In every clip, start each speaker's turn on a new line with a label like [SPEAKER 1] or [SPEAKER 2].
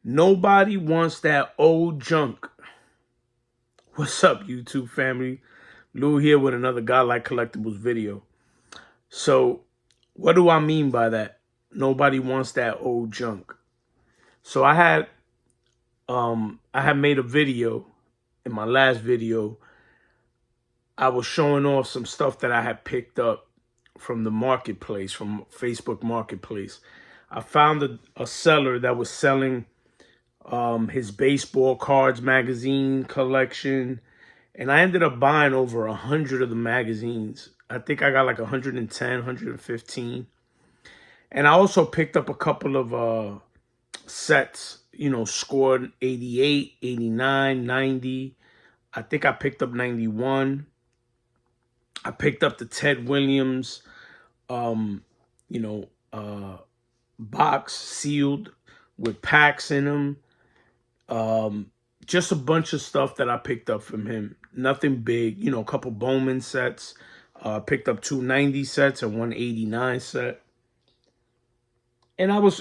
[SPEAKER 1] Nobody wants that old junk. What's up, YouTube family? Lou here with another Godlike Collectibles video. So, what do I mean by that? Nobody wants that old junk. So I had made a video. In my last video, I was showing off some stuff that I had picked up from the marketplace, from Facebook Marketplace. I found a seller that was selling his baseball cards magazine collection, and I ended up buying over 100 of the magazines. I think I got like 110, 115. And I also picked up a couple of sets, scored 88, 89, 90. I think I picked up 91. I picked up the Ted Williams, box sealed with packs in them. Just a bunch of stuff that I picked up from him. Nothing big, a couple Bowman sets. Picked up 2 90 sets and 1 89 set. And I was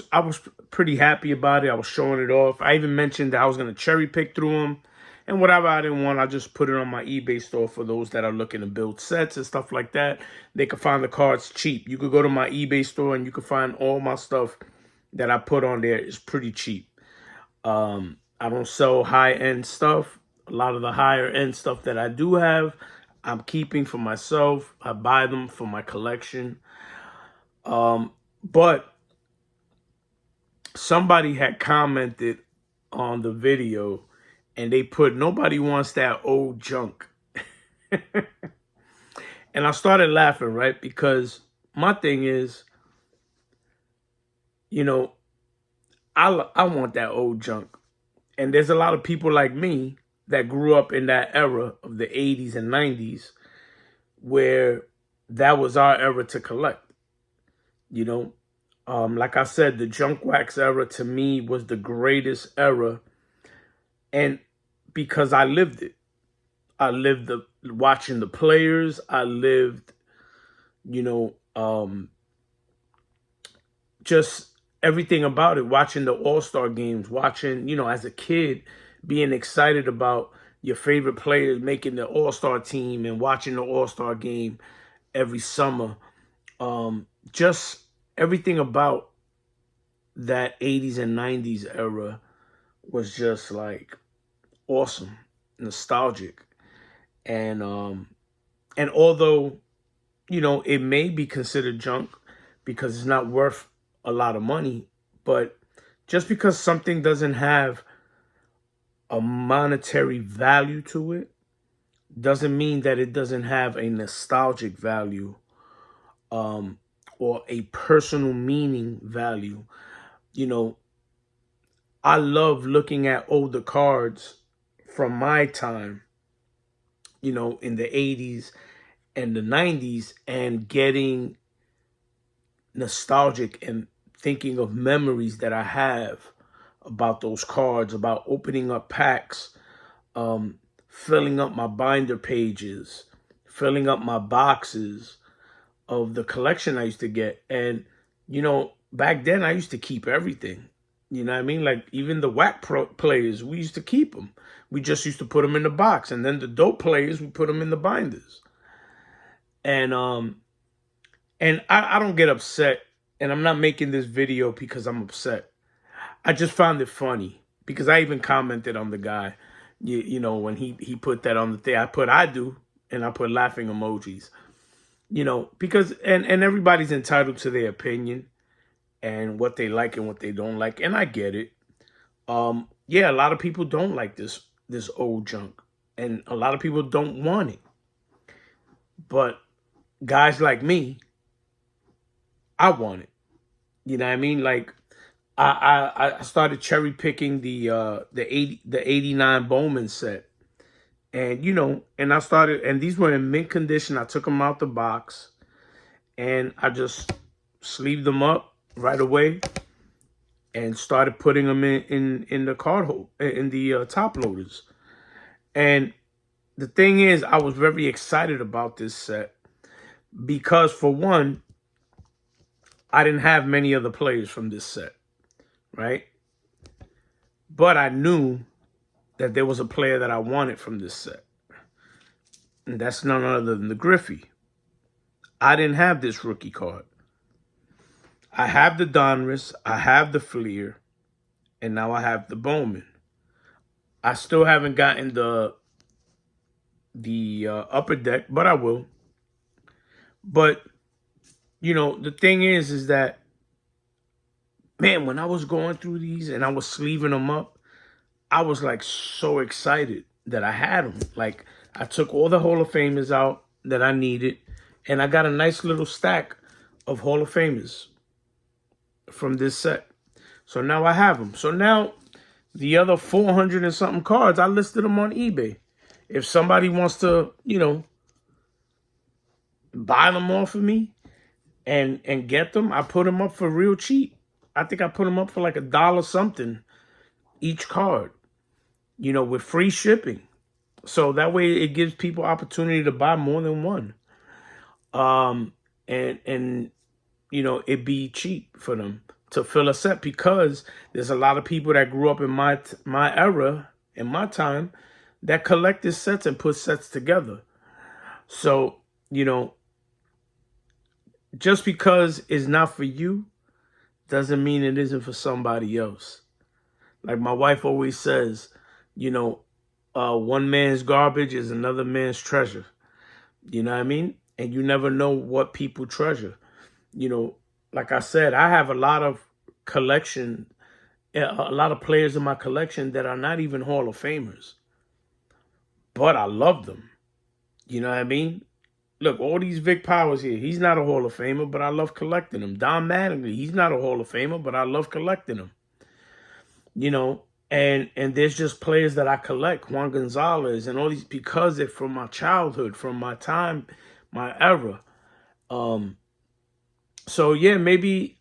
[SPEAKER 1] pretty happy about it. I was showing it off. I even mentioned that I was going to cherry pick through them. And whatever I didn't want, I just put it on my eBay store for those that are looking to build sets and stuff like that. They can find the cards cheap. You could go to my eBay store and you can find all my stuff that I put on there. It's pretty cheap. I don't sell high-end stuff. A lot of the higher-end stuff that I do have, I'm keeping for myself. I buy them for my collection. But somebody had commented on the video, and they put, nobody wants that old junk. And I started laughing, right? Because my thing is, I want that old junk. And there's a lot of people like me that grew up in that era of the 80s and 90s where that was our era to collect. Like I said, the junk wax era to me was the greatest era. And because I lived it. I lived watching the players. I lived, just everything about it, watching the All-Star games, watching, as a kid, being excited about your favorite players making the All-Star team and watching the All-Star game every summer. Just everything about that 80s and 90s era was just like awesome, nostalgic. And although, it may be considered junk because it's not worth a lot of money, but just because something doesn't have a monetary value to it doesn't mean that it doesn't have a nostalgic value or a personal meaning value. I love looking at older cards from my time, in the 80s and the 90s, and getting nostalgic and thinking of memories that I have about those cards, about opening up packs, filling up my binder pages, filling up my boxes of the collection I used to get. And, back then I used to keep everything. You know what I mean? Like even the whack players, we used to keep them. We just used to put them in the box. And then the dope players, we put them in the binders. And I don't get upset. And I'm not making this video because I'm upset. I just found it funny because I even commented on the guy, when he put that on the thing. I do, and I put laughing emojis, because, and everybody's entitled to their opinion and what they like and what they don't like. And I get it. Yeah, a lot of people don't like this old junk, and a lot of people don't want it. But guys like me, I want it. You know what I mean? Like I started cherry picking the 89 Bowman set. And and I started, and these were in mint condition. I took them out the box and I just sleeved them up right away and started putting them in the card hole, in the top loaders. And the thing is, I was very excited about this set because, for one, I didn't have many other players from this set, right? But I knew that there was a player that I wanted from this set. And that's none other than the Griffey. I didn't have this rookie card. I have the Donruss, I have the Fleer, and now I have the Bowman. I still haven't gotten the upper deck, but I will. But, you know, the thing is that, man, when I was going through these and I was sleeving them up, I was like so excited that I had them. Like, I took all the Hall of Famers out that I needed, and I got a nice little stack of Hall of Famers from this set. So now I have them. So now the other 400 and something cards, I listed them on eBay. If somebody wants to, you know, buy them off of me and get them, I put them up for real cheap. I think I put them up for like $1 something each card, you know, with free shipping. So that way it gives people opportunity to buy more than one. And you know, it'd be cheap for them to fill a set, because there's a lot of people that grew up in my era, in my time, that collected sets and put sets together. So, you know, just because it's not for you doesn't mean it isn't for somebody else. Like my wife always says, you know, one man's garbage is another man's treasure. You know what I mean? And you never know what people treasure. You know, like I said, I have a lot of collection, a lot of players in my collection that are not even Hall of Famers. But I love them. You know what I mean? Look, all these Vic Powers here, he's not a Hall of Famer, but I love collecting him. Don Mattingly, he's not a Hall of Famer, but I love collecting him. You know, and there's just players that I collect, Juan Gonzalez and all these, because they're from my childhood, from my time, my era. So yeah, maybe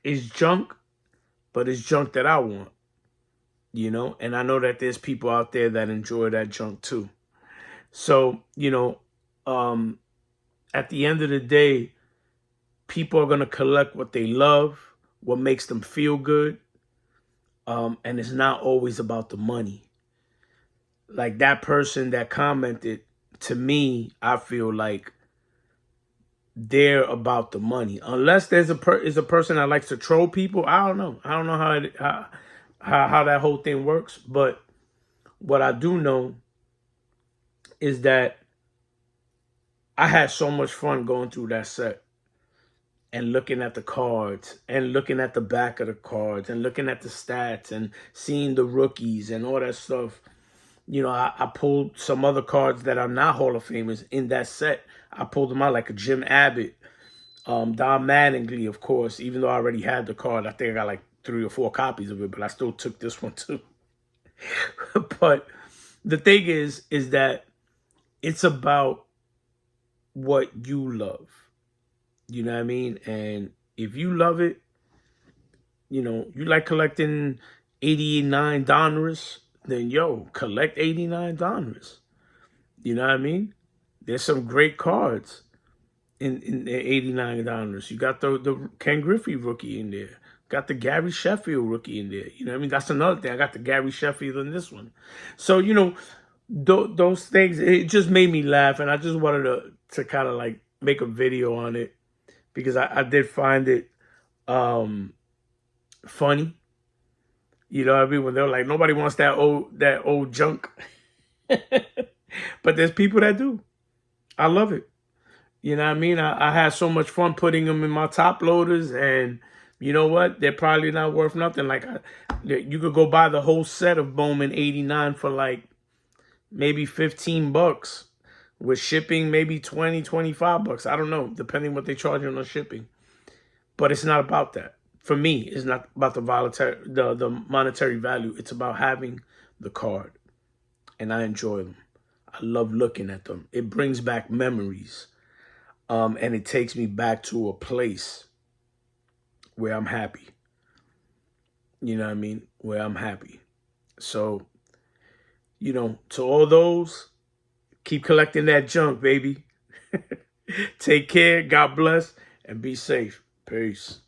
[SPEAKER 1] it's junk, but it's junk that I want, you know? And I know that there's people out there that enjoy that junk too. So, you know, at the end of the day, people are going to collect what they love, what makes them feel good. And it's not always about the money. Like that person that commented, to me, I feel like they're about the money. Unless there's a person that likes to troll people, I don't know. I don't know how that whole thing works. But what I do know is that I had so much fun going through that set and looking at the cards and looking at the back of the cards and looking at the stats and seeing the rookies and all that stuff. You know, I pulled some other cards that are not Hall of Famers in that set. I pulled them out, like a Jim Abbott, Don Mattingly, of course, even though I already had the card. I think I got like 3 or 4 copies of it, but I still took this one too. But the thing is that it's about what you love. You know what I mean? And if you love it, you know, you like collecting 89 Donruss, then yo, collect 89 Donruss. You know what I mean? There's some great cards in the 89 Donruss. You got the Ken Griffey rookie in there. Got the Gary Sheffield rookie in there. You know what I mean? That's another thing. I got the Gary Sheffield in this one. So, you know, those things, it just made me laugh. And I just wanted to kind of like make a video on it, because I did find it funny. You know what I mean? When they're like, nobody wants that old junk. But there's people that do. I love it. You know what I mean? I had so much fun putting them in my top loaders, and you know what? They're probably not worth nothing. Like, you could go buy the whole set of Bowman 89 for like maybe $15 with shipping, maybe 20, 25 bucks. I don't know, depending what they charge on the shipping. But it's not about that. For me, it's not about the monetary value. It's about having the card, and I enjoy them. I love looking at them. It brings back memories. And it takes me back to a place where I'm happy. You know what I mean? Where I'm happy. So, you know, to all those, keep collecting that junk, baby. Take care. God bless. And be safe. Peace.